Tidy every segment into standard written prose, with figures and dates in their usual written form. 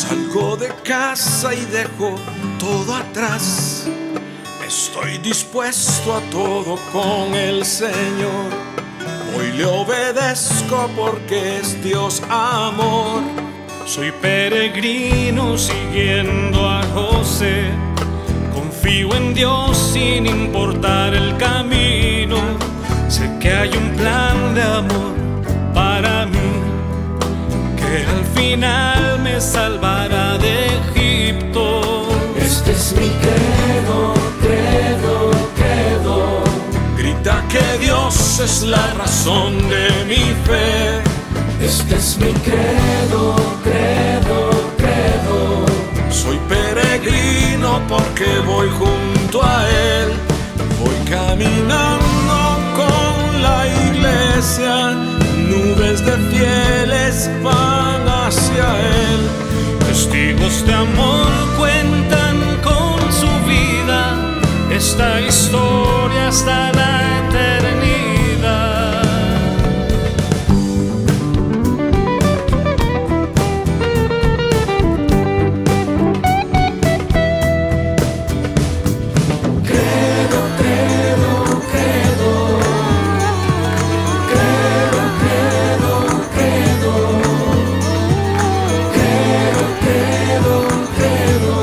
Salgo de casa y dejo todo atrás. Estoy dispuesto a todo con el Señor. Hoy le obedezco porque es Dios amor. Soy peregrino siguiendo a José. Confío en Dios sin importar el camino. Sé que hay un plan de amor para mí, que al final me salvará de Egipto. Este es mi credo, credo, credo. Grita que Dios es la razón de mi fe. Este es mi credo, credo, credo. Soy peregrino porque voy junto a Él. Voy caminando con la iglesia. Nubes de fieles van hacia Él. Testigos de amor cuentan con su vida esta historia hasta la eternidad. Credo, credo, credo. Credo, credo, credo. Credo, credo, credo.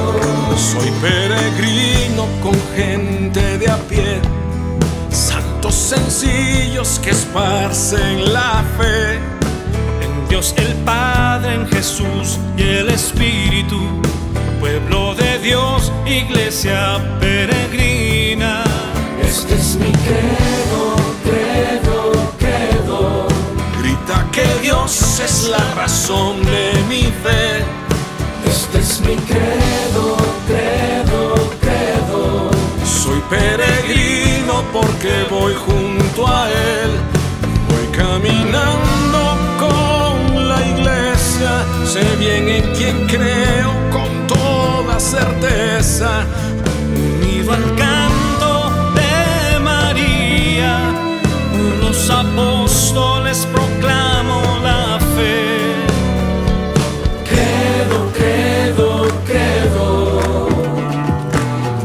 Soy peregrino con gente de a pie, santos sencillos que esparcen la fe. En Dios el Padre, en Jesús y el Espíritu, pueblo de Dios, iglesia peregrina. Este es mi credo, credo, credo. Grita que Dios es la razón de mi fe. Este es mi credo, credo, credo. Soy peregrino porque voy junto a Él. Voy caminando con la iglesia. Sé bien en quién creo con toda certeza. Unido al canto de María, los apóstoles proclamo la fe. Credo, credo, credo.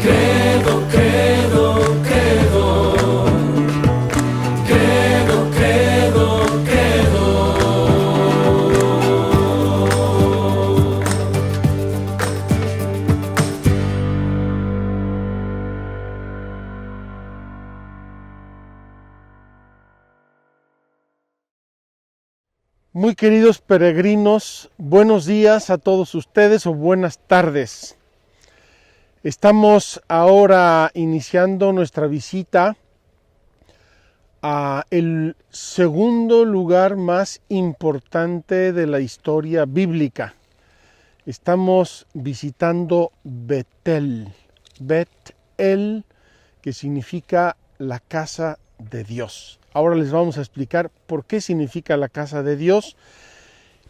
Credo, credo, credo. Credo, credo, credo. Muy queridos peregrinos, buenos días a todos ustedes o buenas tardes. Estamos ahora iniciando nuestra visita a el segundo lugar más importante de la historia bíblica. Estamos visitando Betel, Bet-El, que significa la casa de Dios. Ahora les vamos a explicar por qué significa la casa de Dios.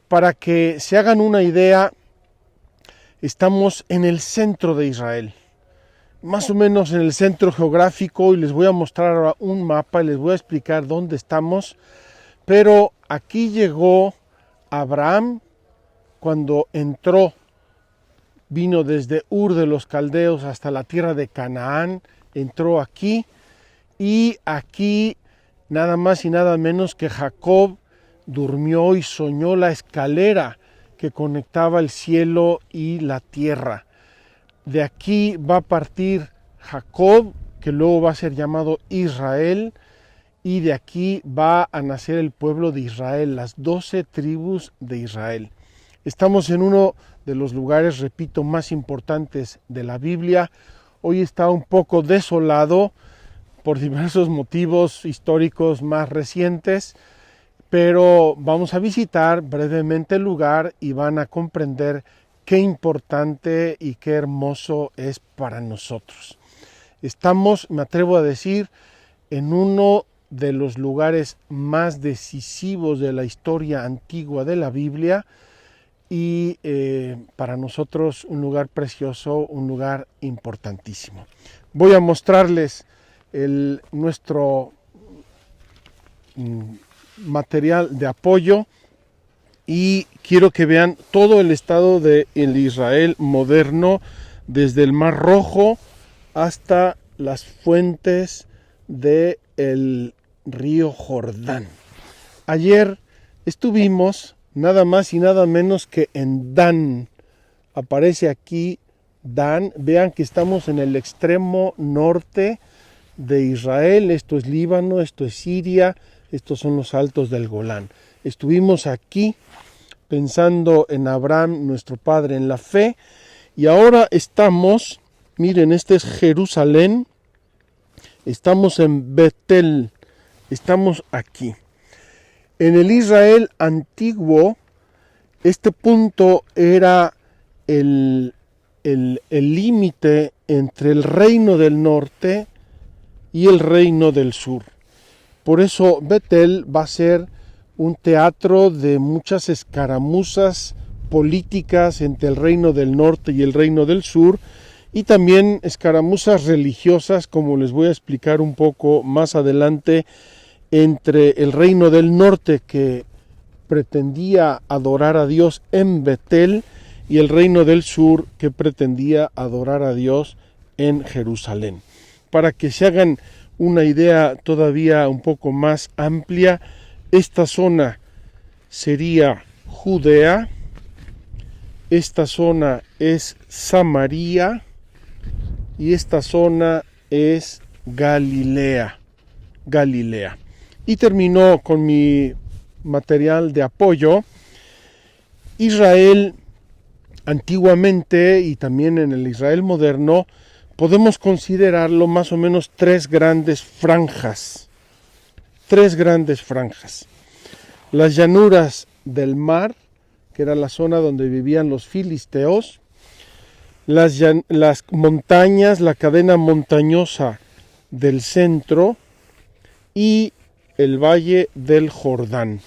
Para que se hagan una idea, estamos en el centro de Israel, más o menos en el centro geográfico, y les voy a mostrar ahora un mapa y les voy a explicar dónde estamos. Pero aquí llegó Abraham cuando entró, vino desde Ur de los Caldeos hasta la tierra de Canaán, entró aquí, y aquí nada más y nada menos que Jacob durmió y soñó la escalera que conectaba el cielo y la tierra. De aquí va a partir Jacob, que luego va a ser llamado Israel, y de aquí va a nacer el pueblo de Israel, las 12 tribus de Israel. Estamos en uno de los lugares, repito, más importantes de la Biblia. Hoy está un poco desolado por diversos motivos históricos más recientes, pero vamos a visitar brevemente el lugar y van a comprender qué importante y qué hermoso es para nosotros. Estamos, me atrevo a decir, en uno de los lugares más decisivos de la historia antigua de la Biblia, y para nosotros un lugar precioso, un lugar importantísimo. Voy a mostrarles nuestro material de apoyo. y quiero que vean todo el estado de el Israel moderno, desde el Mar Rojo hasta las fuentes del río Jordán. Ayer estuvimos nada más y nada menos que en Dan. Aparece aquí Dan. Vean que estamos en el extremo norte de Israel. Esto es Líbano, esto es Siria, estos son los altos del Golán. Estuvimos aquí pensando en Abraham, nuestro padre en la fe, y ahora estamos, miren, este es Jerusalén, estamos en Betel, estamos aquí. En el Israel antiguo, este punto era el límite entre el reino del norte y el reino del sur. Por eso Betel va a ser un teatro de muchas escaramuzas políticas entre el reino del norte y el reino del sur, y también escaramuzas religiosas, como les voy a explicar un poco más adelante, entre el reino del norte, que pretendía adorar a Dios en Betel, y el reino del sur, que pretendía adorar a Dios en Jerusalén. Para que se hagan una idea todavía un poco más amplia, esta zona sería Judea, esta zona es Samaria y esta zona es Galilea. Y terminó con mi material de apoyo. Israel antiguamente y también en el Israel moderno podemos considerarlo más o menos tres grandes franjas. Las llanuras del mar, que era la zona donde vivían los filisteos, las montañas, la cadena montañosa del centro y el valle del Jordán.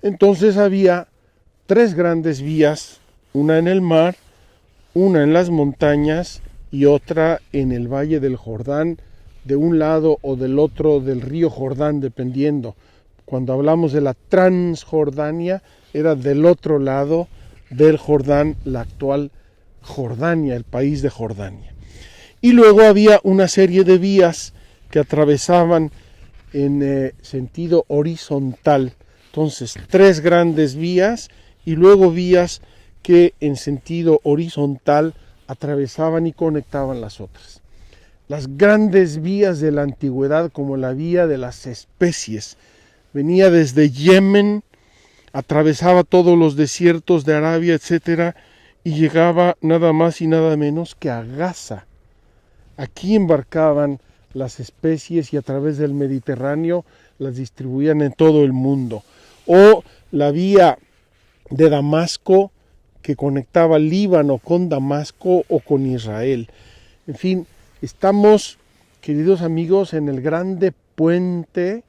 Entonces había tres grandes vías, una en el mar, una en las montañas y otra en el valle del Jordán, de un lado o del otro del río Jordán, dependiendo. Cuando hablamos de la Transjordania, era del otro lado del Jordán, la actual Jordania, el país de Jordania. Y luego había una serie de vías que atravesaban en sentido horizontal. Entonces, tres grandes vías y luego vías que en sentido horizontal atravesaban y conectaban las otras. Las grandes vías de la antigüedad, como la vía de las especies, venía desde Yemen, atravesaba todos los desiertos de Arabia, etcétera, y llegaba nada más y nada menos que a Gaza. Aquí embarcaban las especies y a través del Mediterráneo las distribuían en todo el mundo. O la vía de Damasco, que conectaba Líbano con Damasco o con Israel. En fin, estamos, queridos amigos, en el grande puente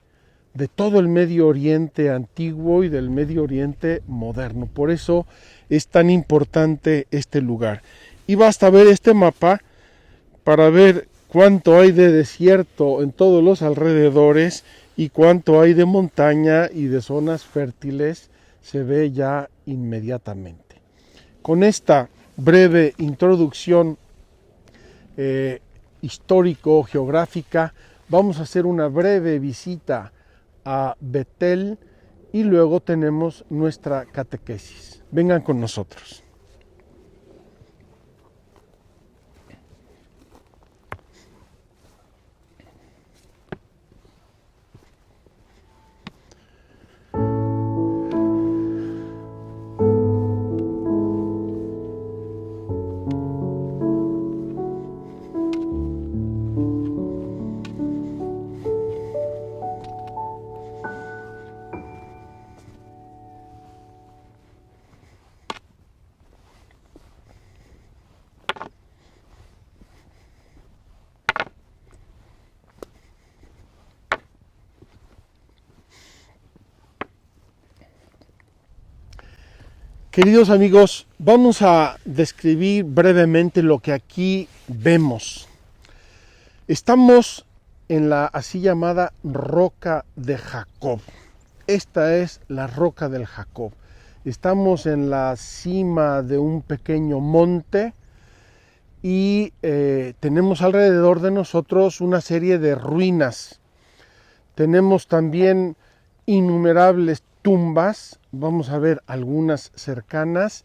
de todo el Medio Oriente antiguo y del Medio Oriente moderno. Por eso es tan importante este lugar. Y basta ver este mapa para ver cuánto hay de desierto en todos los alrededores y cuánto hay de montaña y de zonas fértiles, se ve ya inmediatamente. Con esta breve introducción histórico-geográfica, vamos a hacer una breve visita a Betel y luego tenemos nuestra catequesis. Vengan con nosotros. Queridos amigos, vamos a describir brevemente lo que aquí vemos. Estamos en la así llamada roca de Jacob. Esta es la roca del Jacob. Estamos en la cima de un pequeño monte y tenemos alrededor de nosotros una serie de ruinas. Tenemos también innumerables tumbas, vamos a ver algunas cercanas,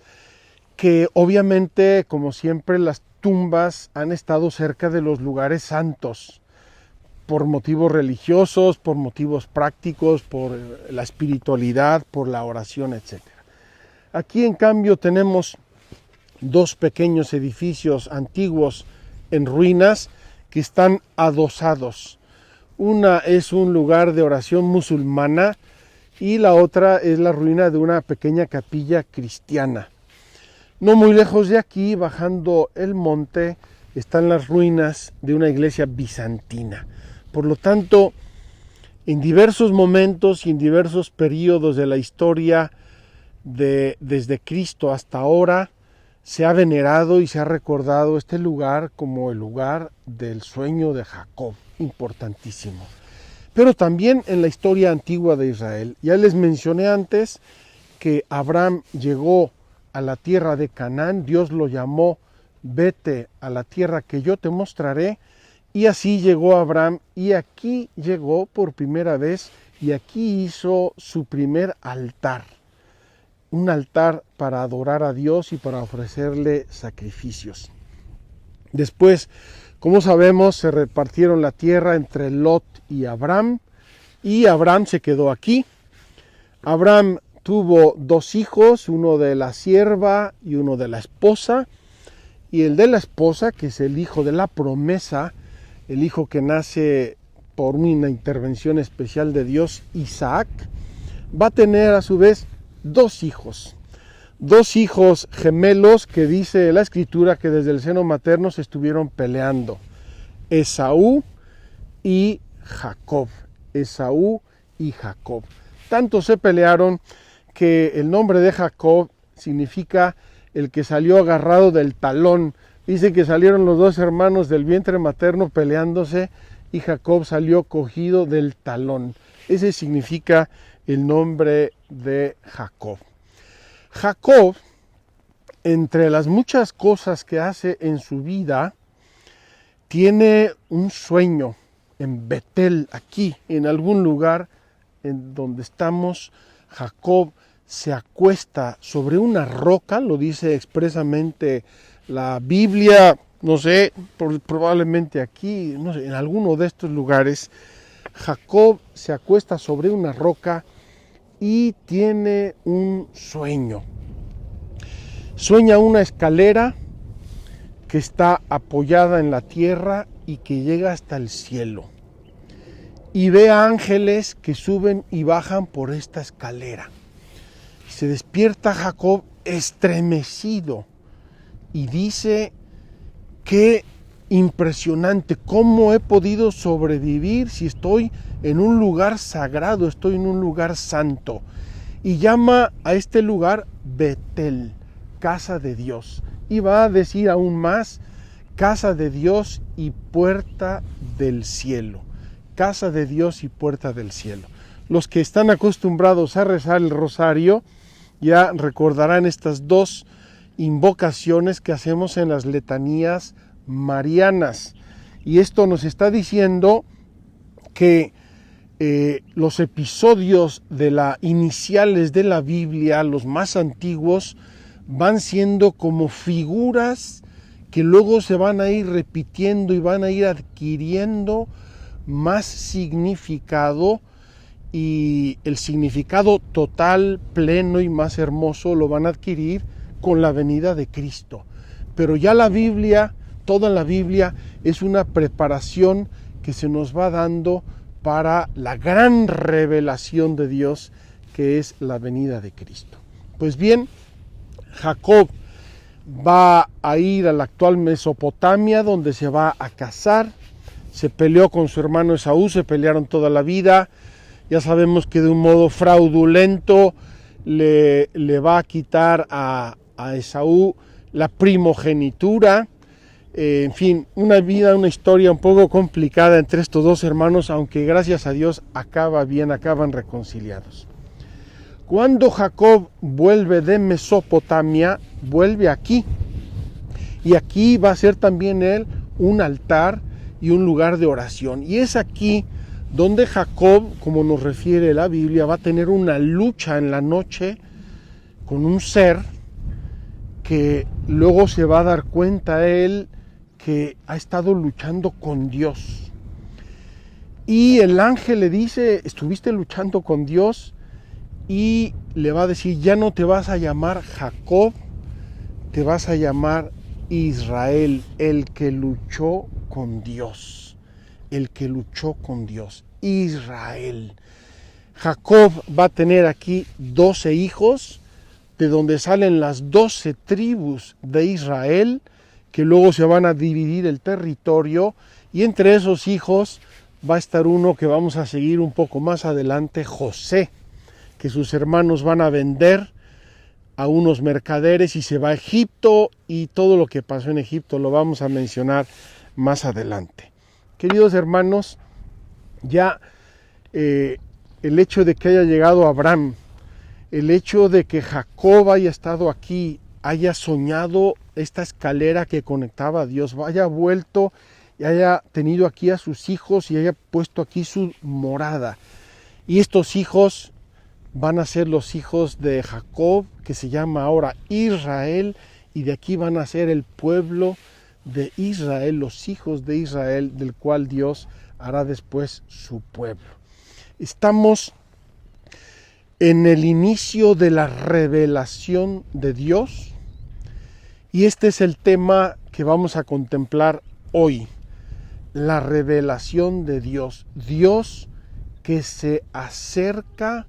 que obviamente, como siempre, las tumbas han estado cerca de los lugares santos, por motivos religiosos, por motivos prácticos, por la espiritualidad, por la oración, etc. Aquí, en cambio, tenemos dos pequeños edificios antiguos en ruinas que están adosados. Una es un lugar de oración musulmana y la otra es la ruina de una pequeña capilla cristiana. No muy lejos de aquí, bajando el monte, están las ruinas de una iglesia bizantina. Por lo tanto, en diversos momentos y en diversos periodos de la historia, desde Cristo hasta ahora, se ha venerado y se ha recordado este lugar como el lugar del sueño de Jacob, importantísimo. Pero también en la historia antigua de Israel. Ya les mencioné antes que Abraham llegó a la tierra de Canaán, Dios lo llamó, vete a la tierra que yo te mostraré, y así llegó Abraham, y aquí llegó por primera vez, y aquí hizo su primer altar, un altar para adorar a Dios y para ofrecerle sacrificios. Después, como sabemos, se repartieron la tierra entre Lot y Abraham se quedó aquí. Abraham tuvo dos hijos, uno de la sierva y uno de la esposa, y el de la esposa, que es el hijo de la promesa, el hijo que nace por una intervención especial de Dios, Isaac, va a tener a su vez dos hijos gemelos que dice la escritura que desde el seno materno se estuvieron peleando, Esaú y Jacob. Tanto se pelearon que el nombre de Jacob significa el que salió agarrado del talón. Dice que salieron los dos hermanos del vientre materno peleándose y Jacob salió cogido del talón. Ese significa el nombre de Jacob. Jacob, entre las muchas cosas que hace en su vida, tiene un sueño en Betel, aquí, en algún lugar en donde estamos. Jacob se acuesta sobre una roca, lo dice expresamente la Biblia, no sé, probablemente aquí, no sé, en alguno de estos lugares. Jacob se acuesta sobre una roca y tiene un sueño. Sueña una escalera que está apoyada en la tierra y que llega hasta el cielo. Y ve a ángeles que suben y bajan por esta escalera. Se despierta Jacob estremecido y dice: qué impresionante, cómo he podido sobrevivir si estoy en un lugar sagrado, estoy en un lugar santo. Y llama a este lugar Betel, casa de Dios. Y va a decir aún más, casa de Dios y puerta del cielo. Casa de Dios y puerta del cielo. Los que están acostumbrados a rezar el rosario ya recordarán estas dos invocaciones que hacemos en las letanías marianas. Y esto nos está diciendo que los episodios iniciales de la Biblia, los más antiguos, van siendo como figuras que luego se van a ir repitiendo y van a ir adquiriendo más significado, y el significado total, pleno y más hermoso lo van a adquirir con la venida de Cristo. Pero ya la Biblia, toda la Biblia, es una preparación que se nos va dando para la gran revelación de Dios, que es la venida de Cristo. Pues bien, Jacob va a ir a la actual Mesopotamia, donde se va a casar. Se peleó con su hermano Esaú, se pelearon toda la vida. Ya sabemos que de un modo fraudulento le va a quitar a Esaú la primogenitura. En fin, una historia un poco complicada entre estos dos hermanos, aunque gracias a Dios acaba bien, acaban reconciliados. Cuando Jacob vuelve de Mesopotamia, vuelve aquí. Y aquí va a ser también él un altar y un lugar de oración. Y es aquí donde Jacob, como nos refiere la Biblia, va a tener una lucha en la noche con un ser que luego se va a dar cuenta él que ha estado luchando con Dios. Y el ángel le dice, estuviste luchando con Dios, y le va a decir, ya no te vas a llamar Jacob, te vas a llamar Israel, el que luchó con Dios. El que luchó con Dios, Israel. Jacob va a tener aquí 12 hijos, de donde salen las 12 tribus de Israel, que luego se van a dividir el territorio, y entre esos hijos va a estar uno que vamos a seguir un poco más adelante, José, que sus hermanos van a vender a unos mercaderes y se va a Egipto, y todo lo que pasó en Egipto lo vamos a mencionar más adelante. Queridos hermanos, ya el hecho de que haya llegado Abraham, el hecho de que Jacob haya estado aquí, haya soñado esta escalera que conectaba a Dios, haya vuelto y haya tenido aquí a sus hijos y haya puesto aquí su morada. Y estos hijos van a ser los hijos de Jacob, que se llama ahora Israel, y de aquí van a ser el pueblo de Israel, los hijos de Israel, del cual Dios hará después su pueblo. Estamos en el inicio de la revelación de Dios, y este es el tema que vamos a contemplar hoy, la revelación de Dios. Dios que se acerca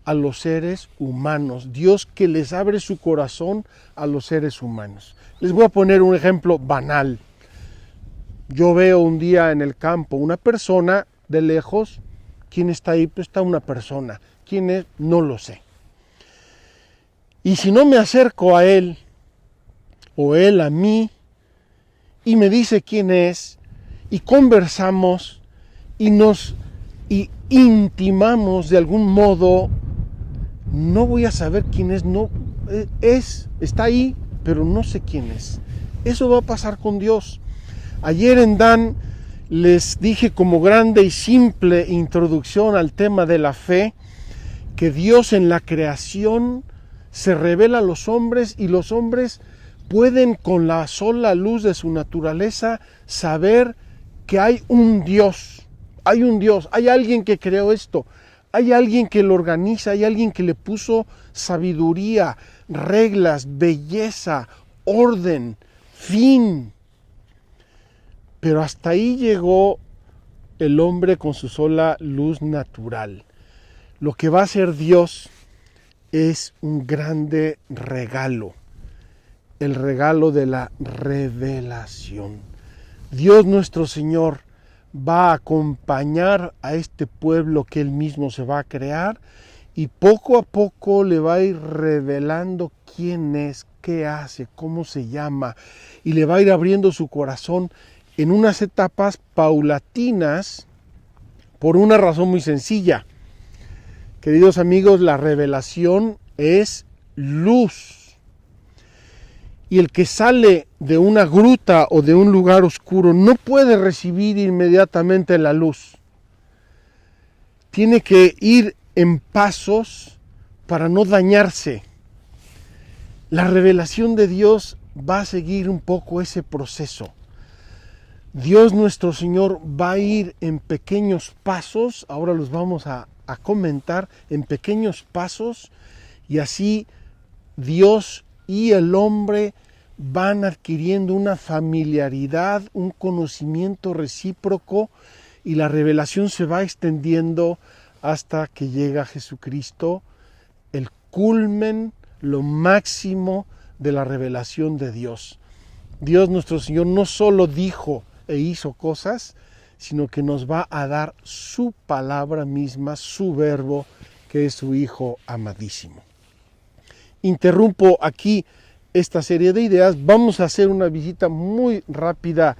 a los seres humanos, Dios que les abre su corazón a los seres humanos. Les voy a poner un ejemplo banal. Yo veo un día en el campo una persona de lejos. ¿Quién está ahí? Pues está una persona. ¿Quién es? No lo sé. Y si no me acerco a él, o él a mí, y me dice quién es, y conversamos, y nos intimamos de algún modo, no voy a saber quién es, está ahí, pero no sé quién es. Eso va a pasar con Dios. Ayer en Dan les dije como grande y simple introducción al tema de la fe, que Dios en la creación se revela a los hombres, y los hombres pueden con la sola luz de su naturaleza saber que hay un Dios, hay alguien que creó esto, hay alguien que lo organiza, hay alguien que le puso sabiduría, reglas, belleza, orden, fin. Pero hasta ahí llegó el hombre con su sola luz natural. Lo que va a hacer Dios es un grande regalo, el regalo de la revelación. Dios nuestro Señor va a acompañar a este pueblo que Él mismo se va a crear, y poco a poco le va a ir revelando quién es, qué hace, cómo se llama, y le va a ir abriendo su corazón en unas etapas paulatinas, por una razón muy sencilla. Queridos amigos, la revelación es luz. Y el que sale de una gruta o de un lugar oscuro no puede recibir inmediatamente la luz. Tiene que ir en pasos para no dañarse. La revelación de Dios va a seguir un poco ese proceso. Dios nuestro Señor va a ir en pequeños pasos, ahora los vamos a comentar, en pequeños pasos, y así Dios y el hombre van adquiriendo una familiaridad, un conocimiento recíproco, y la revelación se va extendiendo hasta que llega Jesucristo, el culmen, lo máximo de la revelación de Dios. Dios nuestro Señor no solo dijo e hizo cosas, sino que nos va a dar su palabra misma, su verbo, que es su Hijo amadísimo. Interrumpo aquí esta serie de ideas. Vamos a hacer una visita muy rápida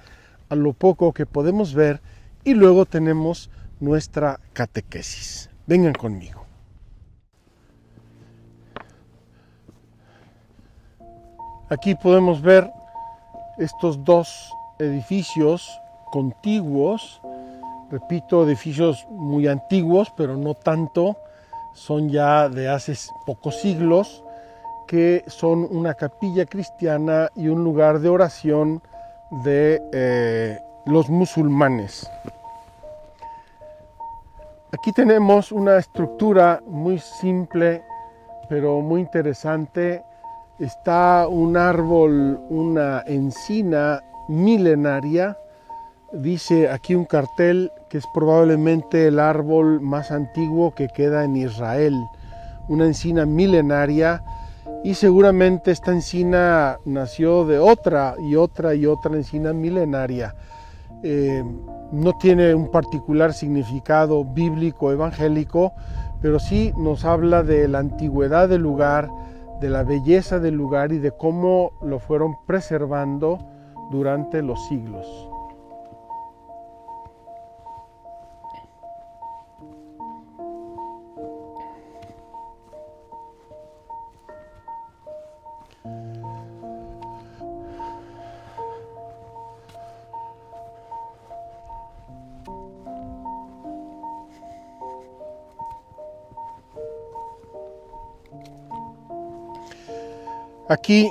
a lo poco que podemos ver, y luego tenemos nuestra catequesis. Vengan conmigo. Aquí podemos ver estos dos edificios contiguos, repito, edificios muy antiguos, pero no tanto, son ya de hace pocos siglos, que son una capilla cristiana y un lugar de oración de los musulmanes. Aquí tenemos una estructura muy simple, pero muy interesante. Está un árbol, una encina milenaria. Dice aquí un cartel que es probablemente el árbol más antiguo que queda en Israel. Una encina milenaria, y seguramente esta encina nació de otra encina milenaria. No tiene un particular significado bíblico evangélico, pero sí nos habla de la antigüedad del lugar, de la belleza del lugar y de cómo lo fueron preservando durante los siglos. Aquí,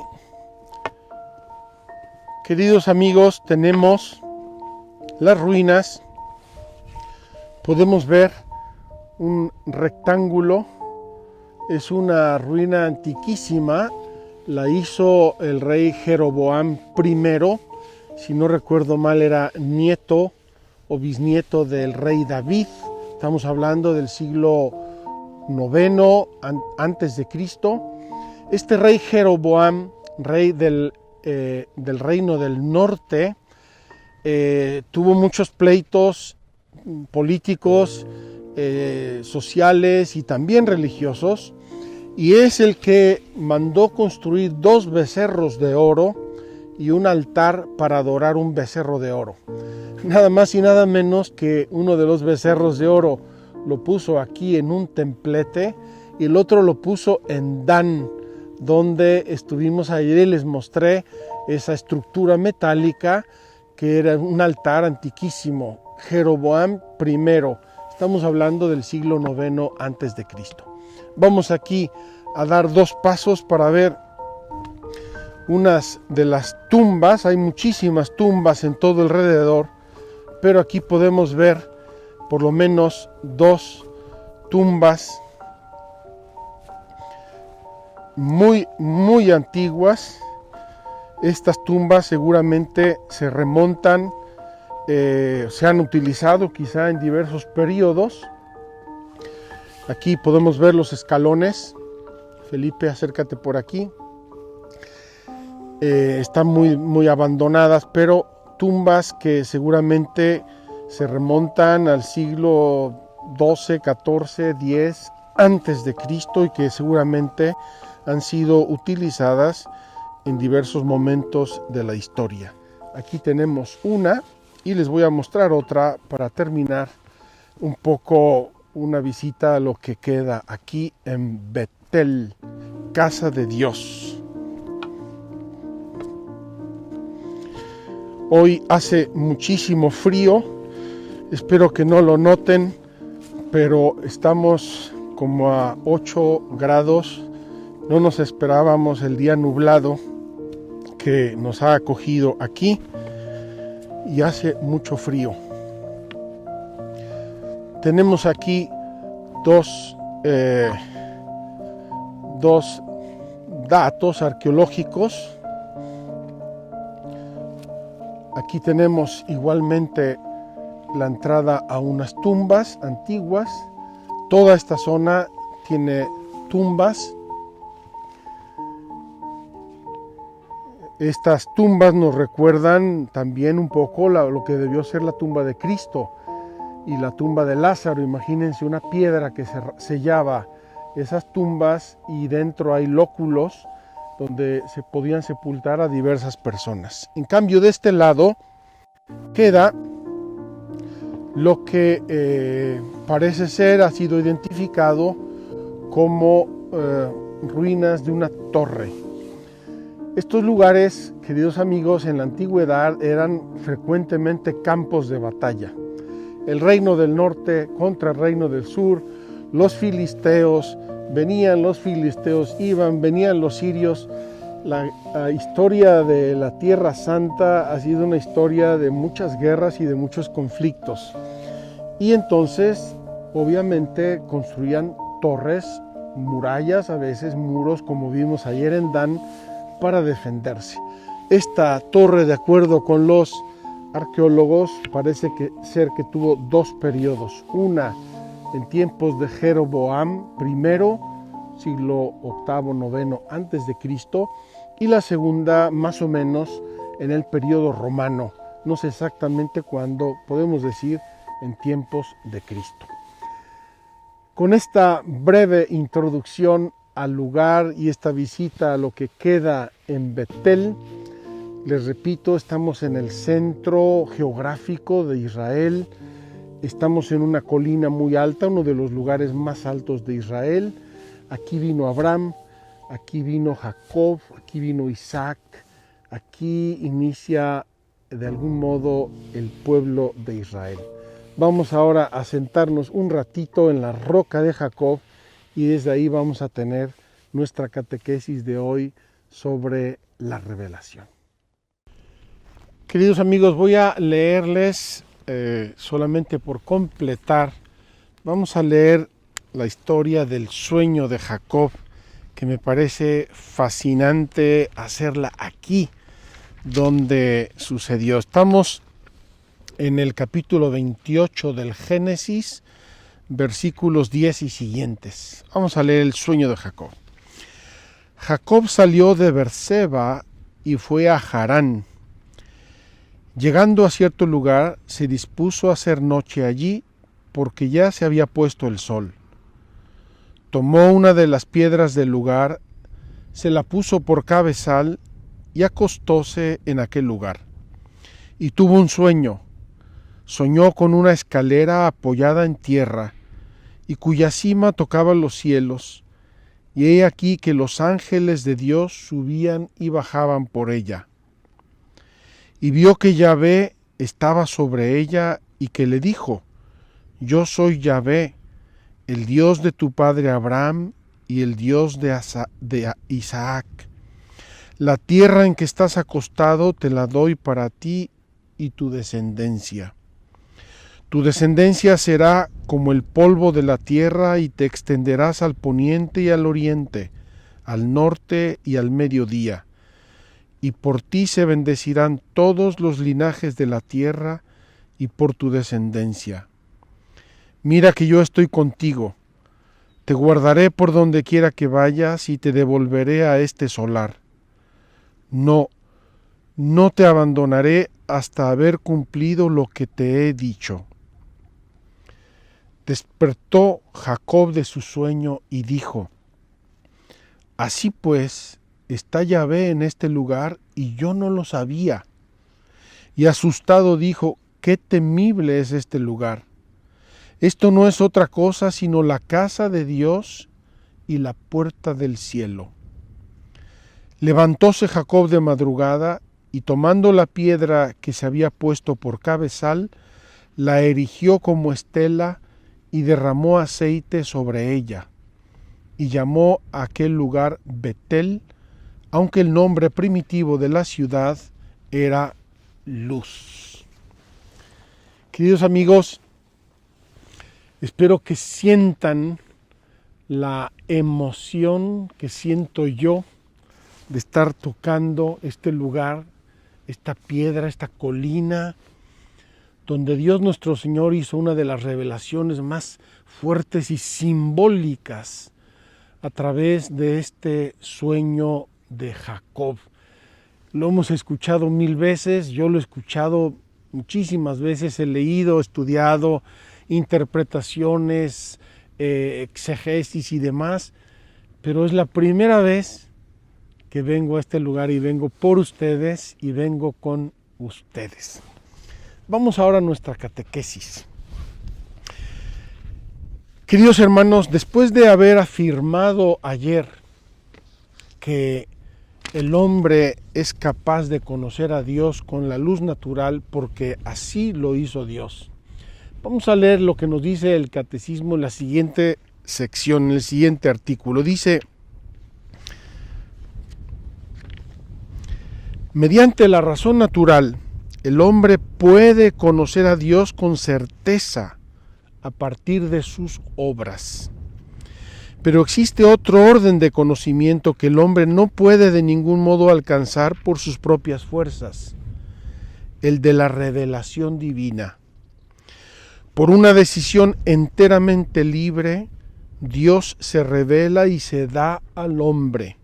queridos amigos, tenemos las ruinas. Podemos ver un rectángulo. Es una ruina antiquísima. La hizo el rey Jeroboam I. Si no recuerdo mal, era nieto o bisnieto del rey David. Estamos hablando del siglo IX antes de Cristo. Este rey Jeroboam, rey del reino del norte, tuvo muchos pleitos políticos, sociales y también religiosos, y es el que mandó construir 2 becerros de oro y un altar para adorar un becerro de oro. Nada más y nada menos que uno de los becerros de oro lo puso aquí en un templete y el otro lo puso en Dan, donde estuvimos ayer y les mostré esa estructura metálica que era un altar antiquísimo. Jeroboam I, estamos hablando del siglo IX antes de Cristo. Vamos aquí a dar 2 pasos para ver unas de las tumbas. Hay muchísimas tumbas en todo alrededor, pero aquí podemos ver por lo menos 2 tumbas muy antiguas. Estas tumbas seguramente se remontan, se han utilizado quizá en diversos periodos. Aquí podemos ver los escalones. Felipe, acércate por aquí. Están muy abandonadas, pero tumbas que seguramente se remontan al siglo XII, XIV, X antes de Cristo y que seguramente han sido utilizadas en diversos momentos de la historia. Aquí tenemos una y les voy a mostrar otra para terminar un poco una visita a lo que queda aquí en Betel, casa de Dios. Hoy hace muchísimo frío, espero que no lo noten, pero estamos como a 8 grados. No nos esperábamos el día nublado que nos ha acogido aquí y hace mucho frío. Tenemos aquí dos datos arqueológicos. Aquí tenemos igualmente la entrada a unas tumbas antiguas. Toda esta zona tiene tumbas. Estas tumbas nos recuerdan también un poco lo que debió ser la tumba de Cristo y la tumba de Lázaro. Imagínense una piedra que sellaba esas tumbas y dentro hay lóculos donde se podían sepultar a diversas personas. En cambio, de este lado queda lo que parece ser, ha sido identificado como ruinas de una torre. Estos lugares, queridos amigos, en la antigüedad eran frecuentemente campos de batalla. El reino del norte contra el reino del sur, los filisteos, venían los sirios. La historia de la Tierra Santa ha sido una historia de muchas guerras y de muchos conflictos. Y entonces, obviamente, construían torres, murallas, a veces muros, como vimos ayer en Dan, para defenderse. Esta torre, de acuerdo con los arqueólogos, parece ser que tuvo dos periodos. Una en tiempos de Jeroboam I, siglo VIII, IX antes de Cristo, y la segunda más o menos en el periodo romano, no sé exactamente cuándo, podemos decir en tiempos de Cristo. Con esta breve introducción al lugar y esta visita a lo que queda en Betel, les repito, estamos en el centro geográfico de Israel, estamos en una colina muy alta, uno de los lugares más altos de Israel. Aquí vino Abraham, aquí vino Jacob, aquí vino Isaac, aquí inicia de algún modo el pueblo de Israel. Vamos ahora a sentarnos un ratito en la roca de Jacob y desde ahí vamos a tener nuestra catequesis de hoy sobre la revelación. Queridos amigos, voy a leerles solamente por completar, vamos a leer la historia del sueño de Jacob, que me parece fascinante hacerla aquí, donde sucedió. Estamos en el capítulo 28 del Génesis, versículos 10 y siguientes. Vamos a leer el sueño de Jacob. Jacob salió de Beerseba y fue a Harán. Llegando a cierto lugar, se dispuso a hacer noche allí, porque ya se había puesto el sol. Tomó una de las piedras del lugar, se la puso por cabezal y acostóse en aquel lugar. Y tuvo un sueño. Soñó con una escalera apoyada en tierra, y cuya cima tocaba los cielos, y he aquí que los ángeles de Dios subían y bajaban por ella. Y vio que Yahvé estaba sobre ella, y que le dijo: Yo soy Yahvé, el Dios de tu padre Abraham y el Dios de Isaac. La tierra en que estás acostado te la doy para ti y tu descendencia. Tu descendencia será como el polvo de la tierra y te extenderás al poniente y al oriente, al norte y al mediodía. Y por ti se bendecirán todos los linajes de la tierra y por tu descendencia. Mira que yo estoy contigo, te guardaré por donde quiera que vayas y te devolveré a este solar. No te abandonaré hasta haber cumplido lo que te he dicho. Despertó Jacob de su sueño y dijo: Así pues, está Yahvé en este lugar y yo no lo sabía. Y asustado dijo: Qué temible es este lugar. Esto no es otra cosa sino la casa de Dios y la puerta del cielo. Levantóse Jacob de madrugada y tomando la piedra que se había puesto por cabezal, la erigió como estela y derramó aceite sobre ella. Y llamó a aquel lugar Betel, aunque el nombre primitivo de la ciudad era Luz. Queridos amigos, espero que sientan la emoción que siento yo de estar tocando este lugar, esta piedra, esta colina, donde Dios nuestro Señor hizo una de las revelaciones más fuertes y simbólicas a través de este sueño de Jacob. Lo hemos escuchado 1000 veces, yo lo he escuchado muchísimas veces, he leído, estudiado interpretaciones, exegesis y demás, pero es la primera vez que vengo a este lugar y vengo por ustedes y vengo con ustedes. Vamos ahora a nuestra catequesis. Queridos hermanos, después de haber afirmado ayer que el hombre es capaz de conocer a Dios con la luz natural porque así lo hizo Dios. Vamos a leer lo que nos dice el catecismo en la siguiente sección, en el siguiente artículo. Dice: mediante la razón natural, el hombre puede conocer a Dios con certeza a partir de sus obras. Pero existe otro orden de conocimiento que el hombre no puede de ningún modo alcanzar por sus propias fuerzas, el de la revelación divina. Por una decisión enteramente libre, Dios se revela y se da al hombre.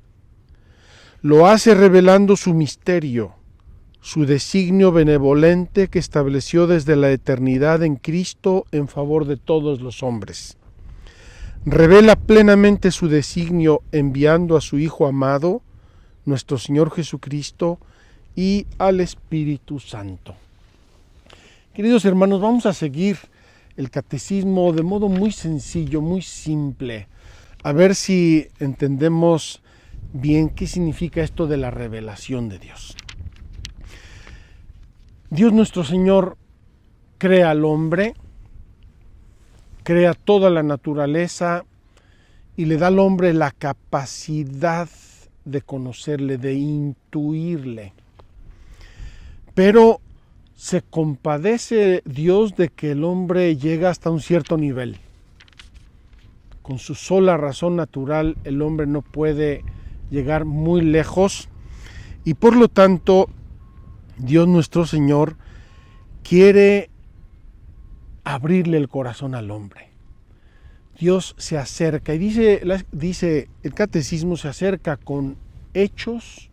Lo hace revelando su misterio, su designio benevolente que estableció desde la eternidad en Cristo en favor de todos los hombres. Revela plenamente su designio enviando a su Hijo amado, nuestro Señor Jesucristo, y al Espíritu Santo. Queridos hermanos, vamos a seguir el catecismo de modo muy sencillo, muy simple, a ver si entendemos bien qué significa esto de la revelación de Dios. Dios nuestro Señor crea al hombre, crea toda la naturaleza y le da al hombre la capacidad de conocerle, de intuirle. Pero se compadece Dios de que el hombre llega hasta un cierto nivel. Con su sola razón natural, el hombre no puede llegar muy lejos y por lo tanto Dios nuestro Señor quiere abrirle el corazón al hombre. Dios se acerca y dice el catecismo, se acerca con hechos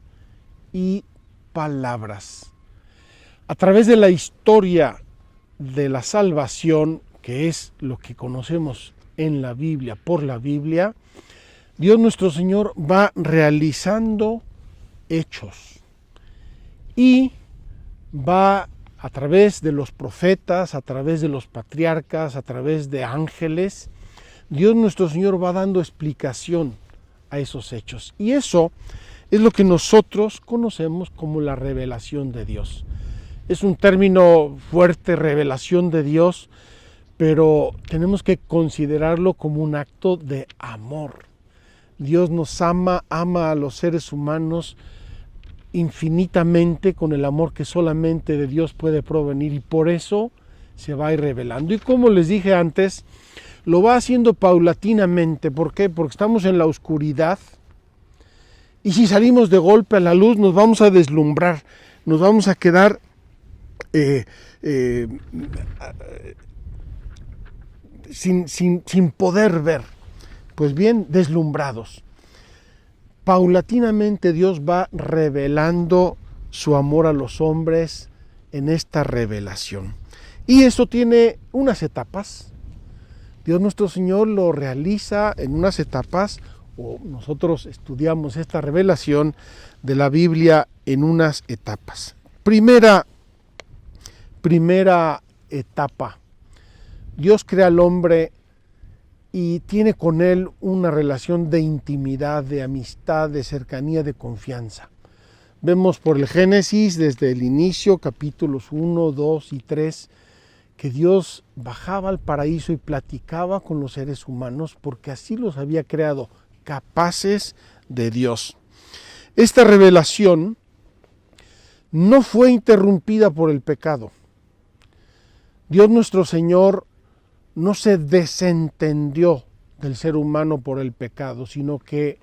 y palabras. A través de la historia de la salvación, que es lo que conocemos en la Biblia, por la Biblia, Dios nuestro Señor va realizando hechos y va a través de los profetas, a través de los patriarcas, a través de ángeles, Dios nuestro Señor va dando explicación a esos hechos. Y eso es lo que nosotros conocemos como la revelación de Dios. Es un término fuerte, revelación de Dios, pero tenemos que considerarlo como un acto de amor. Dios nos ama a los seres humanos infinitamente con el amor que solamente de Dios puede provenir y por eso se va a ir revelando. Y como les dije antes, lo va haciendo paulatinamente. ¿Por qué? Porque estamos en la oscuridad y si salimos de golpe a la luz nos vamos a deslumbrar, nos vamos a quedar sin poder ver. Pues bien, deslumbrados. Paulatinamente Dios va revelando su amor a los hombres en esta revelación. Y eso tiene unas etapas. Dios nuestro Señor lo realiza en unas etapas, o nosotros estudiamos esta revelación de la Biblia en unas etapas. Primera etapa. Dios crea al hombre y tiene con él una relación de intimidad, de amistad, de cercanía, de confianza. Vemos por el Génesis, desde el inicio, capítulos 1, 2 y 3, que Dios bajaba al paraíso y platicaba con los seres humanos porque así los había creado, capaces de Dios. Esta revelación no fue interrumpida por el pecado. Dios nuestro Señor no se desentendió del ser humano por el pecado, sino que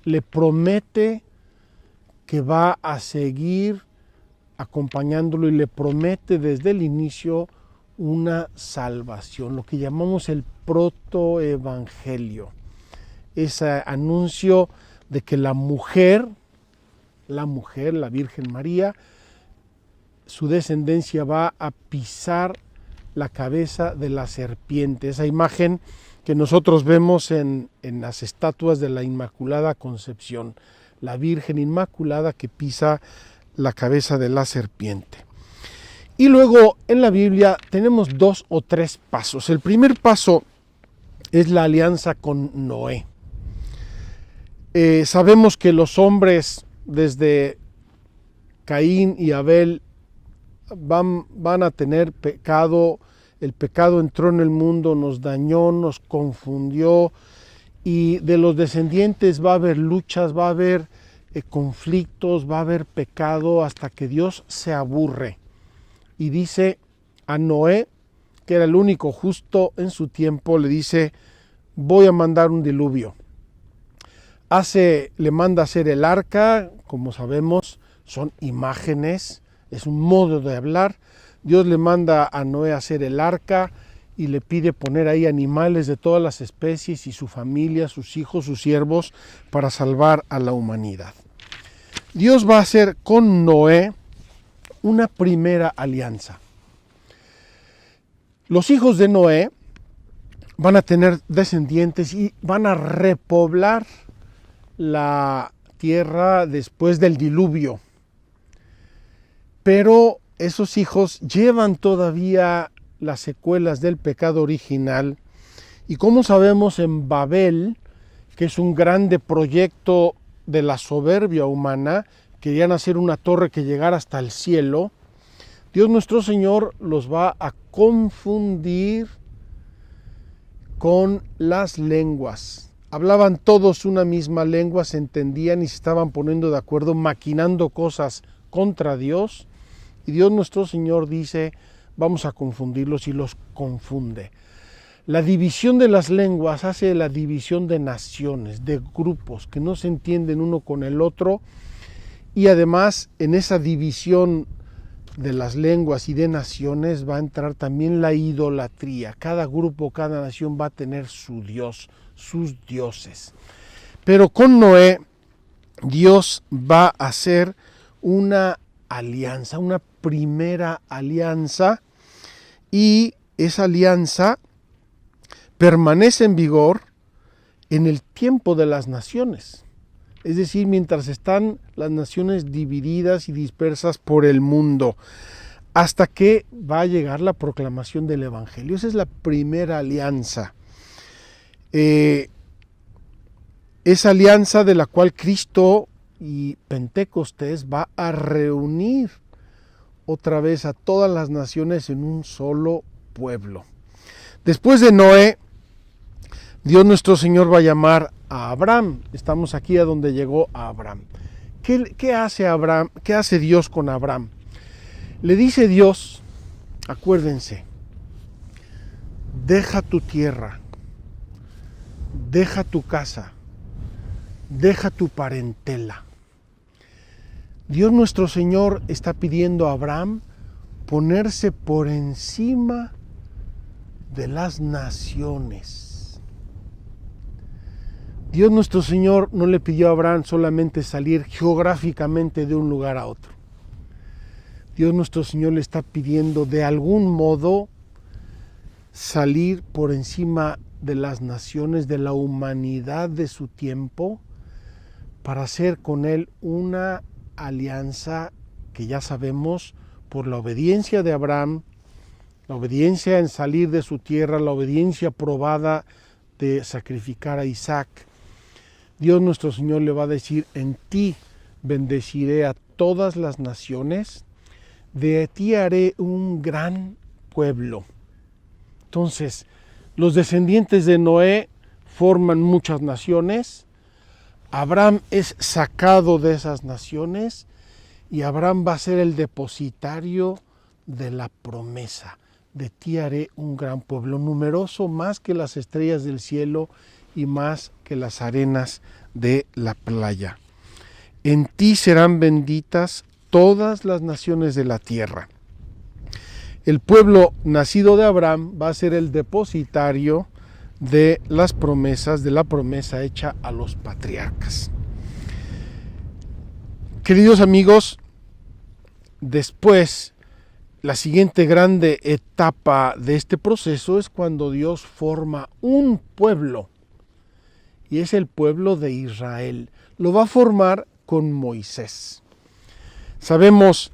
le promete que va a seguir acompañándolo y le promete desde el inicio una salvación, lo que llamamos el protoevangelio. Ese anuncio de que la mujer, la Virgen María, su descendencia va a pisar la cabeza de la serpiente, esa imagen que nosotros vemos en las estatuas de la Inmaculada Concepción, la Virgen Inmaculada que pisa la cabeza de la serpiente. Y luego en la Biblia tenemos 2 o 3 pasos. El primer paso es la alianza con Noé. Sabemos que los hombres desde Caín y Abel van a tener pecado. El pecado entró en el mundo, nos dañó, nos confundió, y de los descendientes va a haber luchas, va a haber conflictos, va a haber pecado, hasta que Dios se aburre y dice a Noé, que era el único justo en su tiempo, le dice: voy a mandar un diluvio. Le manda hacer el arca. Como sabemos, son imágenes, es un modo de hablar. Dios le manda a Noé a hacer el arca y le pide poner ahí animales de todas las especies y su familia, sus hijos, sus siervos, para salvar a la humanidad. Dios va a hacer con Noé una primera alianza. Los hijos de Noé van a tener descendientes y van a repoblar la tierra después del diluvio. Pero esos hijos llevan todavía las secuelas del pecado original, y como sabemos, en Babel, que es un grande proyecto de la soberbia humana, querían hacer una torre que llegara hasta el cielo. Dios nuestro Señor los va a confundir con las lenguas. Hablaban todos una misma lengua, se entendían y se estaban poniendo de acuerdo, maquinando cosas contra Dios. Y Dios nuestro Señor dice: vamos a confundirlos, y los confunde. La división de las lenguas hace la división de naciones, de grupos que no se entienden uno con el otro, y además en esa división de las lenguas y de naciones va a entrar también la idolatría. Cada grupo, cada nación va a tener su Dios, sus dioses. Pero con Noé, Dios va a hacer una alianza, una primera alianza, y esa alianza permanece en vigor en el tiempo de las naciones. Es decir, mientras están las naciones divididas y dispersas por el mundo, hasta que va a llegar la proclamación del Evangelio. Esa es la primera alianza. Esa alianza de la cual Cristo y Pentecostés va a reunir otra vez a todas las naciones en un solo pueblo. Después de Noé, Dios nuestro Señor va a llamar a Abraham. Estamos aquí a donde llegó Abraham. ¿Qué hace Abraham? ¿Qué hace Dios con Abraham? Le dice Dios, acuérdense, deja tu tierra, deja tu casa, deja tu parentela. Dios nuestro Señor está pidiendo a Abraham ponerse por encima de las naciones. Dios nuestro Señor no le pidió a Abraham solamente salir geográficamente de un lugar a otro. Dios nuestro Señor le está pidiendo de algún modo salir por encima de las naciones, de la humanidad de su tiempo, para hacer con él una alianza que ya sabemos, por la obediencia de Abraham, la obediencia en salir de su tierra, la obediencia probada de sacrificar a Isaac. Dios nuestro Señor le va a decir: en ti bendeciré a todas las naciones, de ti haré un gran pueblo. Entonces, los descendientes de Noé forman muchas naciones. Abraham es sacado de esas naciones, y Abraham va a ser el depositario de la promesa. De ti haré un gran pueblo, numeroso más que las estrellas del cielo y más que las arenas de la playa. En ti serán benditas todas las naciones de la tierra. El pueblo nacido de Abraham va a ser el depositario de las promesas, de la promesa hecha a los patriarcas. Queridos amigos, después, la siguiente grande etapa de este proceso es cuando Dios forma un pueblo, y es el pueblo de Israel. Lo va a formar con Moisés. Sabemos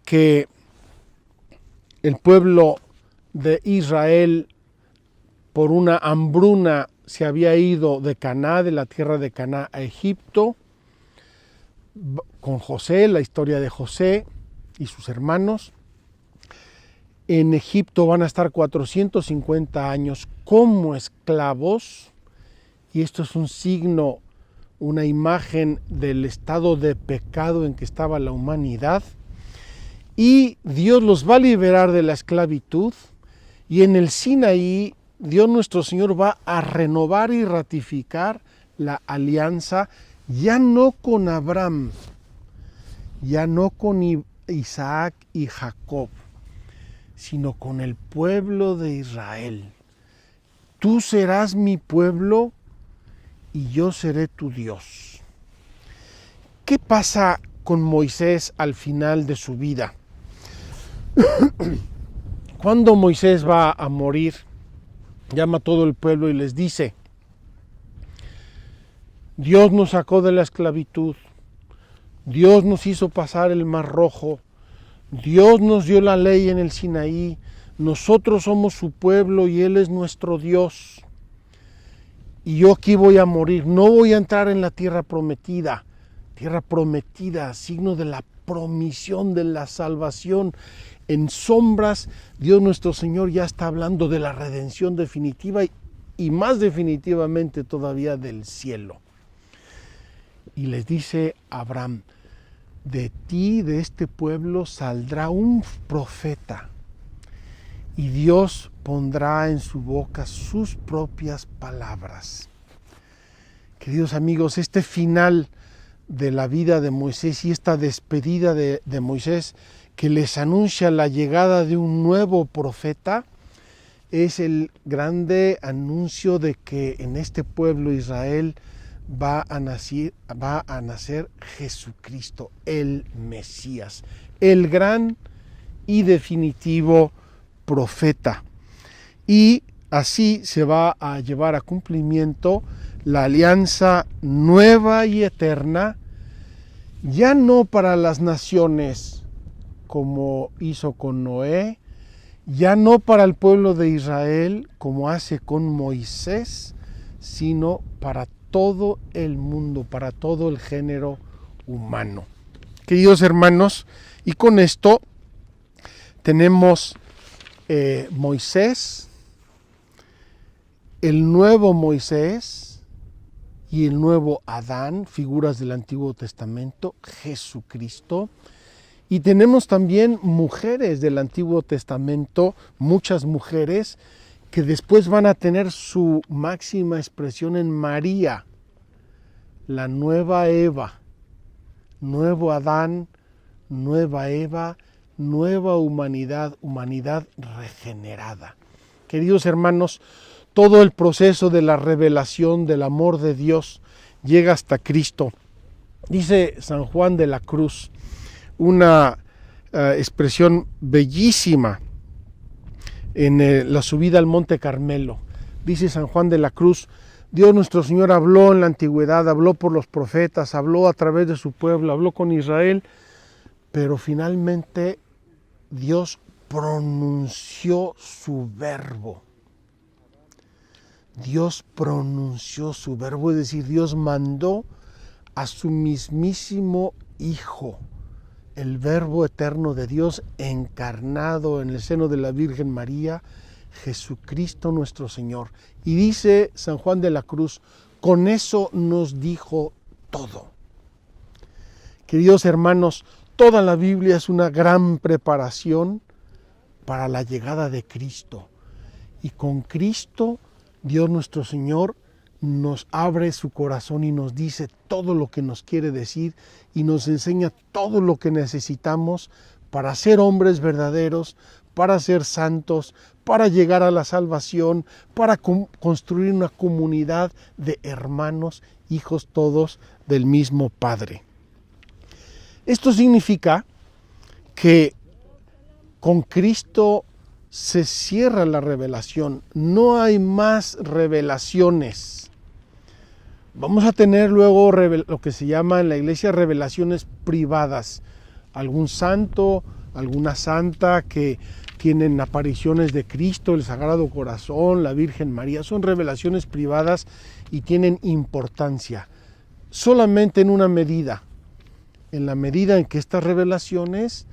que el pueblo de Israel, por una hambruna, se había ido de Canaán, de la tierra de Canaán, a Egipto. con José, la historia de José y sus hermanos. En Egipto van a estar 450 años como esclavos, y esto es un signo, una imagen del estado de pecado en que estaba la humanidad. Y Dios los va a liberar de la esclavitud, y en el Sinaí Dios nuestro Señor va a renovar y ratificar la alianza, ya no con Abraham, ya no con Isaac y Jacob, sino con el pueblo de Israel. Tú serás mi pueblo y yo seré tu Dios. ¿Qué pasa con Moisés al final de su vida? Cuando Moisés va a morir, llama a todo el pueblo y les dice: Dios nos sacó de la esclavitud, Dios nos hizo pasar el Mar Rojo, Dios nos dio la ley en el Sinaí, nosotros somos su pueblo y Él es nuestro Dios. Y yo aquí voy a morir, no voy a entrar en la tierra prometida, signo de la promisión, de la salvación. En sombras, Dios nuestro Señor ya está hablando de la redención definitiva y más definitivamente todavía del cielo. Y les dice a Abraham: de ti, de este pueblo, saldrá un profeta, y Dios pondrá en su boca sus propias palabras. Queridos amigos, este final de la vida de Moisés y esta despedida de Moisés, que les anuncia la llegada de un nuevo profeta, es el grande anuncio de que en este pueblo Israel va a nacer Jesucristo, el Mesías, el gran y definitivo profeta. Y así se va a llevar a cumplimiento la alianza nueva y eterna, ya no para las naciones como hizo con Noé, ya no para el pueblo de Israel como hace con Moisés, sino para todo el mundo, para todo el género humano. Queridos hermanos, y con esto tenemos Moisés, el nuevo Moisés y el nuevo Adán, figuras del Antiguo Testamento, Jesucristo. Y tenemos también mujeres del Antiguo Testamento, muchas mujeres que después van a tener su máxima expresión en María, la nueva Eva, nuevo Adán, nueva Eva, nueva humanidad, humanidad regenerada. Queridos hermanos, todo el proceso de la revelación del amor de Dios llega hasta Cristo. Dice San Juan de la Cruz, una expresión bellísima en la subida al Monte Carmelo. Dice San Juan de la Cruz: Dios nuestro Señor habló en la antigüedad, habló por los profetas, habló a través de su pueblo, habló con Israel, pero finalmente Dios pronunció su verbo. Dios pronunció su verbo, es decir, Dios mandó a su mismísimo Hijo, el Verbo eterno de Dios encarnado en el seno de la Virgen María, Jesucristo nuestro Señor. Y dice San Juan de la Cruz: con eso nos dijo todo. Queridos hermanos, toda la Biblia es una gran preparación para la llegada de Cristo. Y con Cristo, Dios nuestro Señor nos abre su corazón y nos dice todo lo que nos quiere decir y nos enseña todo lo que necesitamos para ser hombres verdaderos, para ser santos, para llegar a la salvación, para construir una comunidad de hermanos, hijos todos del mismo Padre. Esto significa que con Cristo se cierra la revelación, no hay más revelaciones. Vamos a tener luego lo que se llama en la iglesia revelaciones privadas. Algún santo, alguna santa que tienen apariciones de Cristo, el Sagrado Corazón, la Virgen María. Son revelaciones privadas y tienen importancia. Solamente en una medida. en la medida en que estas revelaciones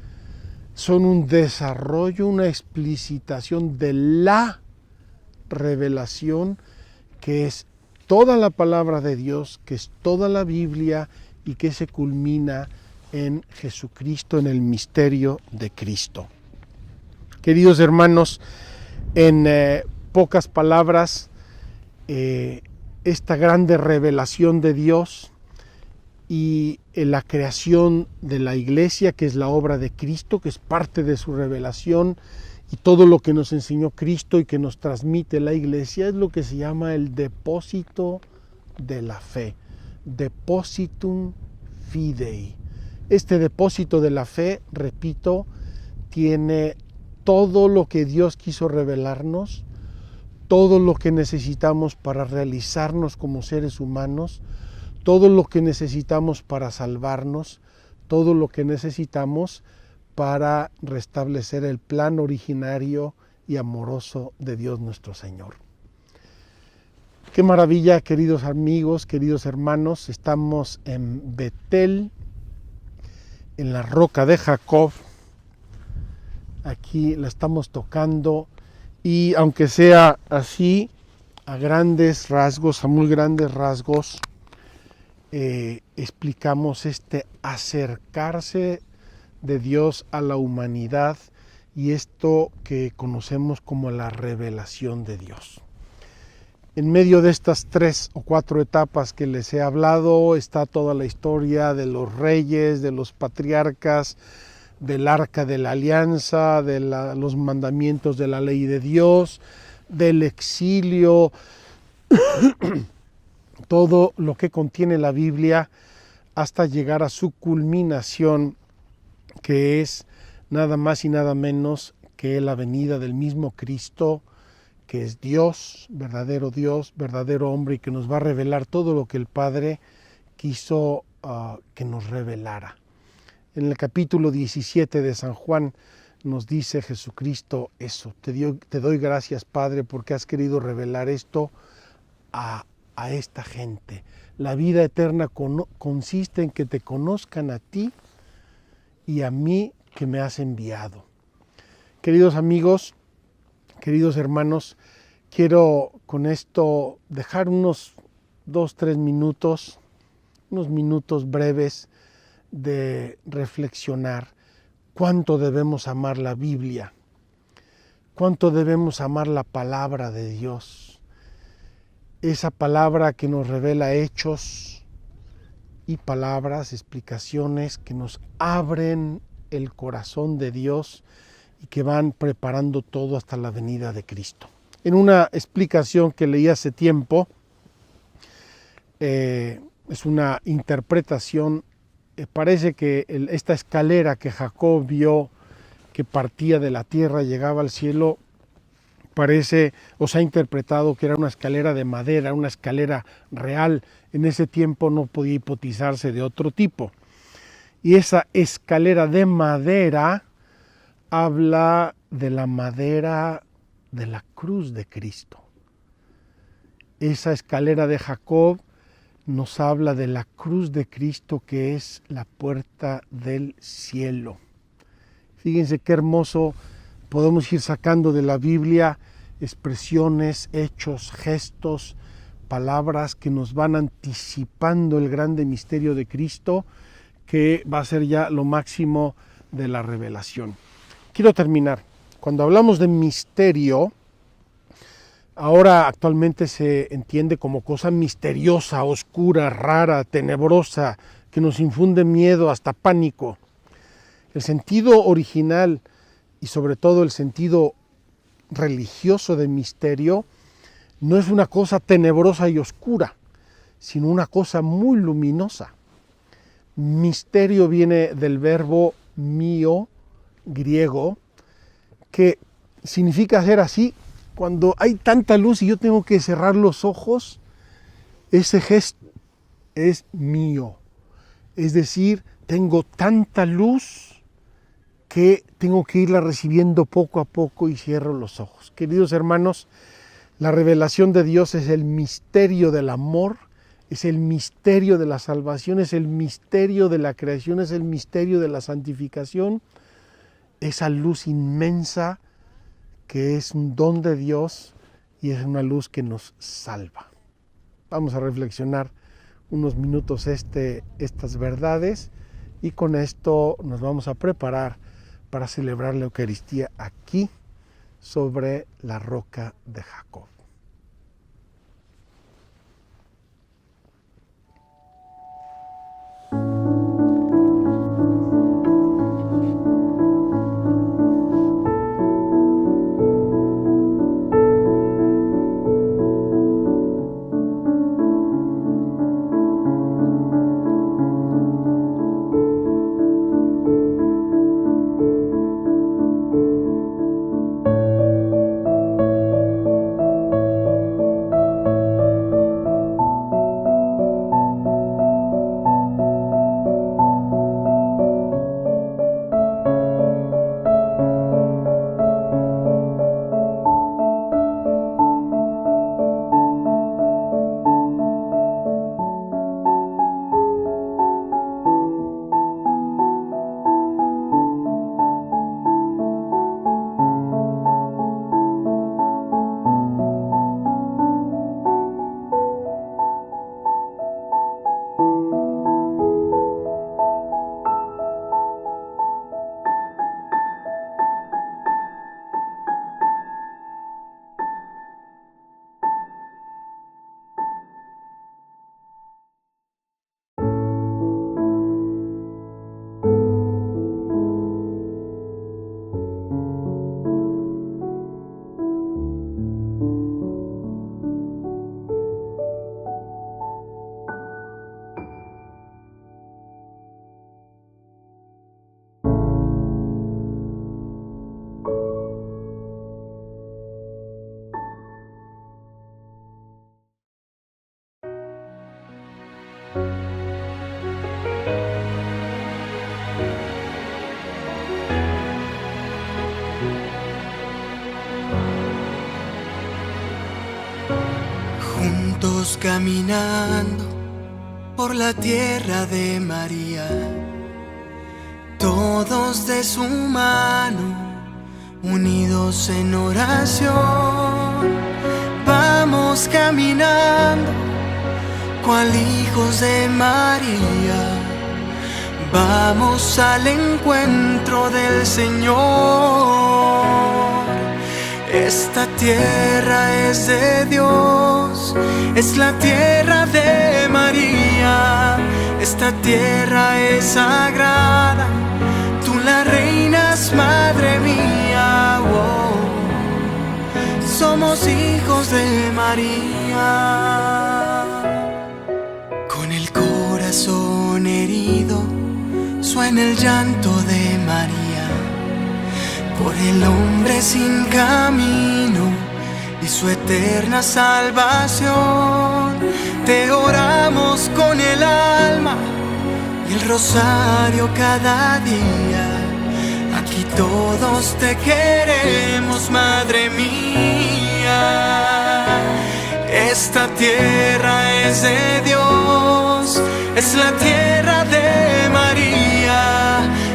son un desarrollo, una explicitación de la revelación, que es toda la palabra de Dios, que es toda la Biblia y que se culmina en Jesucristo, en el misterio de Cristo. Queridos hermanos, en pocas palabras, esta grande revelación de Dios y la creación de la iglesia, que es la obra de Cristo, que es parte de su revelación, y todo lo que nos enseñó Cristo y que nos transmite la iglesia, es lo que se llama el depósito de la fe, depositum fidei. Este depósito de la fe, repito, tiene todo lo que Dios quiso revelarnos, todo lo que necesitamos para realizarnos como seres humanos, todo lo que necesitamos para salvarnos, todo lo que necesitamos para restablecer el plan originario y amoroso de Dios nuestro Señor. Qué maravilla, queridos amigos, queridos hermanos, estamos en Betel, en la roca de Jacob. Aquí la estamos tocando y aunque sea así, a grandes rasgos, a muy grandes rasgos, explicamos este acercarse de Dios a la humanidad y esto que conocemos como la revelación de Dios. En medio de estas 3 o 4 etapas que les he hablado está toda la historia de los reyes, de los patriarcas, del arca de la alianza, de los mandamientos de la ley de Dios, del exilio, todo lo que contiene la Biblia hasta llegar a su culminación, que es nada más y nada menos que la venida del mismo Cristo, que es Dios, verdadero hombre, y que nos va a revelar todo lo que el Padre quiso que nos revelara. En el capítulo 17 de San Juan nos dice Jesucristo eso: te doy gracias, Padre, porque has querido revelar esto a esta gente. La vida eterna consiste en que te conozcan a ti y a mí que me has enviado. Queridos amigos, queridos hermanos, quiero con esto dejar unos 2-3 minutos, unos minutos breves de reflexionar cuánto debemos amar la Biblia, cuánto debemos amar la palabra de Dios, esa palabra que nos revela hechos y palabras, explicaciones que nos abren el corazón de Dios y que van preparando todo hasta la venida de Cristo. En una explicación que leí hace tiempo, es una interpretación, parece que esta escalera que Jacob vio que partía de la tierra, llegaba al cielo, parece o se ha interpretado que era una escalera de madera, una escalera real. En ese tiempo no podía hipotizarse de otro tipo. Y esa escalera de madera habla de la madera de la cruz de Cristo. Esa escalera de Jacob nos habla de la cruz de Cristo, que es la puerta del cielo. Fíjense qué hermoso, podemos ir sacando de la Biblia expresiones, hechos, gestos, palabras que nos van anticipando el grande misterio de Cristo, que va a ser ya lo máximo de la revelación. Quiero terminar. Cuando hablamos de misterio, ahora actualmente se entiende como cosa misteriosa, oscura, rara, tenebrosa, que nos infunde miedo, hasta pánico. El sentido original y sobre todo el sentido religioso de misterio no es una cosa tenebrosa y oscura, sino una cosa muy luminosa. Misterio viene del verbo mío, griego, que significa hacer así. Cuando hay tanta luz y yo tengo que cerrar los ojos, ese gesto es mío. Es decir, tengo tanta luz que tengo que irla recibiendo poco a poco y cierro los ojos. Queridos hermanos, la revelación de Dios es el misterio del amor, Es el misterio de la salvación, es el misterio de la creación, es el misterio de la santificación. Esa luz inmensa que es un don de Dios y es una luz que nos salva. Vamos a reflexionar unos minutos estas verdades y con esto nos vamos a preparar para celebrar la Eucaristía aquí sobre la roca de Jacob. Juntos caminando por la tierra de María, todos de su mano, unidos en oración. Vamos caminando cual hijos de María, vamos al encuentro del Señor. Esta tierra es de Dios, es la tierra de María. Esta tierra es sagrada, tú la reinas, madre mía. Oh, somos hijos de María. Con el corazón herido suena el llanto de María por el hombre sin camino y su eterna salvación. Te oramos con el alma y el rosario cada día. Aquí todos te queremos, madre mía. Esta tierra es de Dios, es la tierra de María.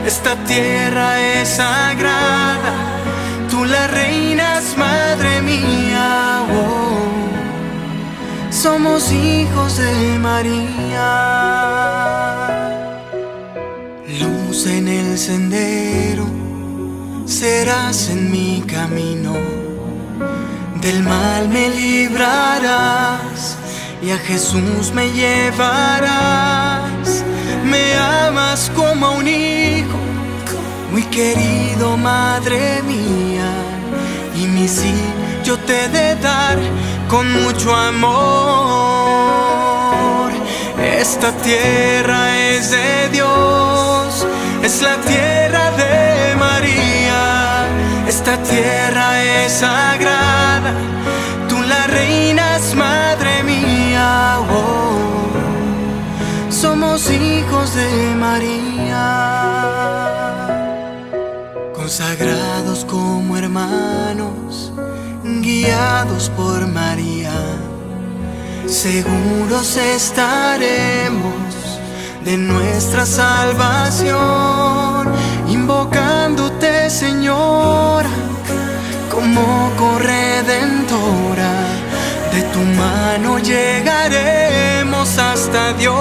Esta tierra es sagrada, tú la reinas, madre mía. Oh, somos hijos de María. Luz en el sendero, serás en mi camino. Del mal me librarás y a Jesús me llevarás. Me amas como a un hijo, muy querido, madre mía. Y mi sí yo te he de dar con mucho amor. Esta tierra es de Dios, es la tierra de María. Esta tierra es sagrada, tú la reinas, madre mía. Oh, somos hijos de María, consagrados como hermanos, guiados por María. seguros estaremos de nuestra salvación, invocándote, Señora, como corredentora. De tu mano llegaremos hasta Dios.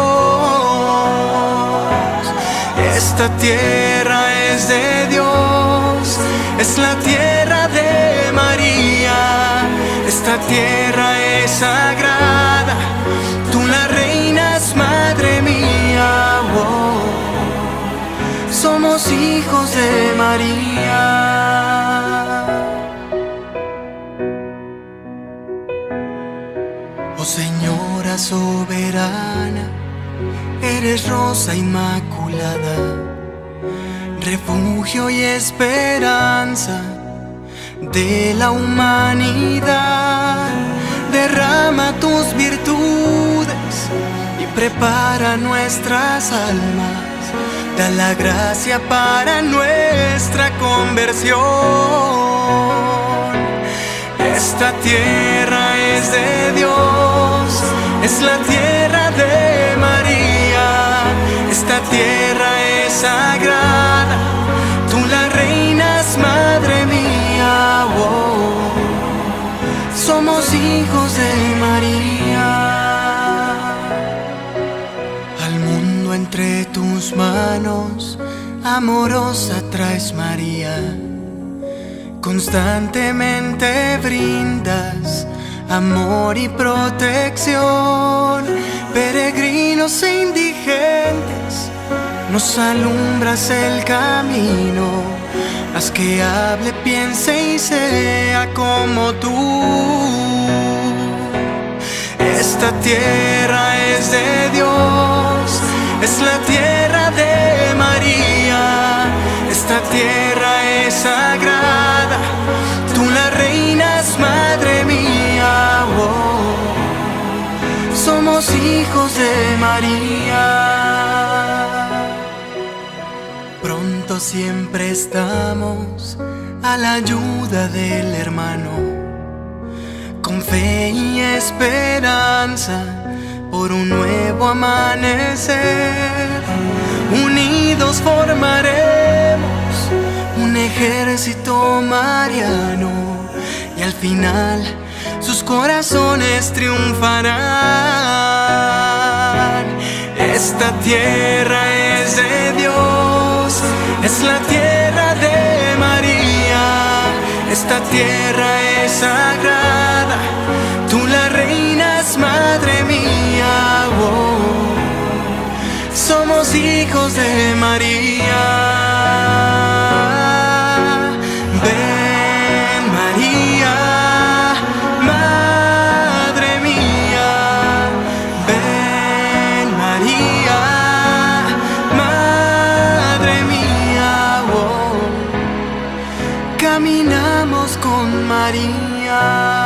Esta tierra es de Dios, es la tierra de María. Esta tierra es sagrada, tú la reinas, Madre mía. Oh, somos hijos de María. Oh Señora soberana, eres rosa inmaculada, refugio y esperanza de la humanidad. Derrama tus virtudes y prepara nuestras almas. Da la gracia para nuestra conversión. Esta tierra es de Dios, es la tierra de María. Esta tierra es sagrada, tú la reinas, Madre mía. Oh, somos hijos de María. Al mundo entre tus manos, amorosa traes, María. Constantemente brindas amor y protección. Peregrinos e indigentes, nos alumbras el camino. Haz que hable, piense y sea como tú. Esta tierra es de Dios, es la tierra de María. Esta tierra es sagrada, tú la reinas, Madre mía. Oh, somos hijos de María. Pronto siempre estamos a la ayuda del hermano, con fe y esperanza por un nuevo amanecer. Unidos formaremos un ejército mariano y al final sus corazones triunfarán. Esta tierra es de Dios, es la tierra de María. Esta tierra es sagrada, tú la reinas, Madre mía. Oh, somos hijos de María. Ven, María, Madre mía. Ven, María, Madre mía. Oh, caminamos con María.